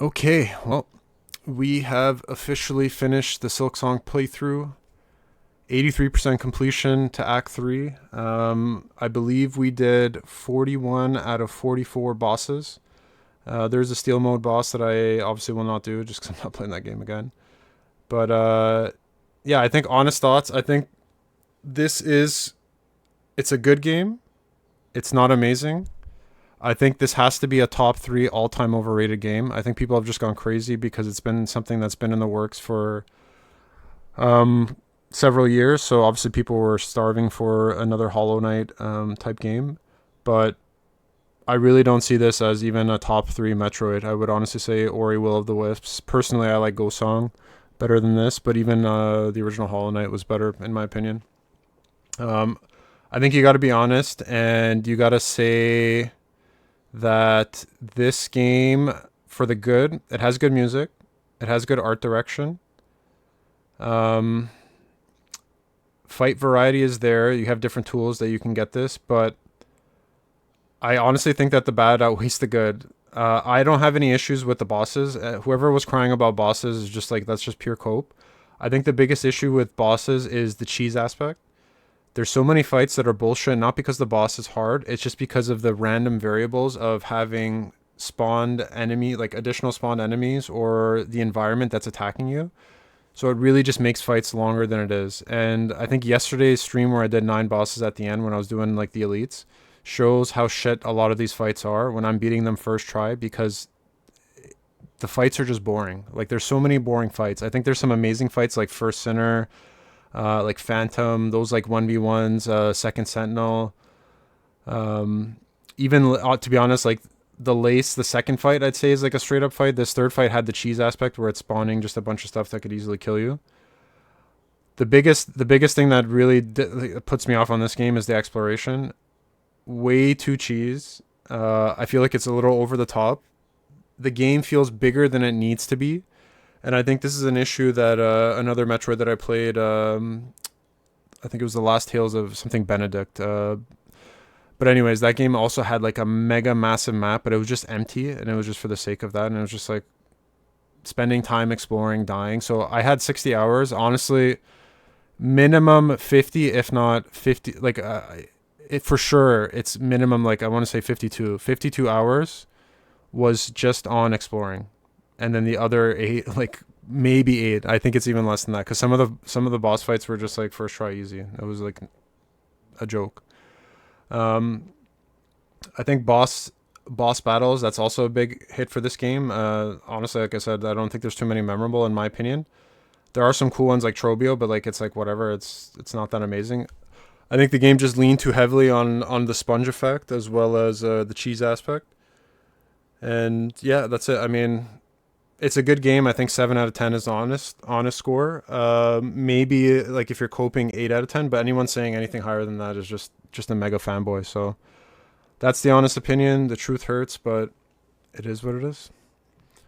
Okay, well, we have officially finished the Silksong playthrough. 83% completion to Act 3. I believe we did 41 out of 44 bosses. There's a steel mode boss that I obviously will not do just because I'm not playing that game again. But yeah, I think honest thoughts. I think this is it's a good game. It's not amazing. I think this has to be a top 3 all-time overrated game. I think people have just gone crazy because it's been something that's been in the works for um, several years. So obviously people were starving for another Hollow Knight type game, but I really don't see this as even a top 3 Metroid. I would honestly say Ori Will of the Wisps. Personally, I like GoSong better than this, but even the original Hollow Knight was better in my opinion. Um, I think you got to be honest and you got to say that this game, for the good, it has good music, it has good art direction. Um, Fight variety is there. You have different tools that you can get this, but I honestly think that the bad outweighs the good. I don't have any issues with the bosses. Whoever was crying about bosses is just like that's just pure cope. I think the biggest issue with bosses is the cheese aspect. There's so many fights that are bullshit, not because the boss is hard, it's just because of the random variables of having spawned enemy, like additional spawned enemies or the environment that's attacking you. So it really just makes fights longer than it is. And I think yesterday's stream where I did 9 bosses at the end when I was doing like the elites shows how shit a lot of these fights are when I'm beating them first try because the fights are just boring. Like there's so many boring fights. I think there's some amazing fights like First Sinner, like Phantom, those like 1v1s, Second Sentinel. Um, Even to be honest, like the Lace, the second fight, I'd say is like a straight up fight. This third fight had the cheese aspect where it's spawning just a bunch of stuff that could easily kill you. The biggest thing that really puts me off on this game is the exploration. Way too cheese. I feel like it's a little over the top. The game feels bigger than it needs to be, and I think this is an issue that another Metroid that I played. I think it was the Last Tales of something Benedict. But anyways, that game also had like a mega massive map, but it was just empty, and it was just for the sake of that, and it was just like spending time exploring, dying. So I had 60 hours. Honestly, minimum 50, if not 50. Like, it for sure, it's minimum like I want to say 52. 52 hours was just on exploring, and then the other 8, like maybe 8. I think it's even less than that because some of the boss fights were just like first try easy. It was like a joke. Um, I think boss battles, that's also a big hit for this game. Honestly, like I said, I don't think there's too many memorable in my opinion. There are some cool ones like Trobio, but like it's like whatever. It's not that amazing. I think the game just leaned too heavily on the sponge effect as well as the cheese aspect. And yeah, that's it. I mean, it's a good game. I think 7 out of 10 is honest score. Maybe like if you're coping 8 out of 10, but anyone saying anything higher than that is just a mega fanboy. So that's the honest opinion. The truth hurts, but it is what it is.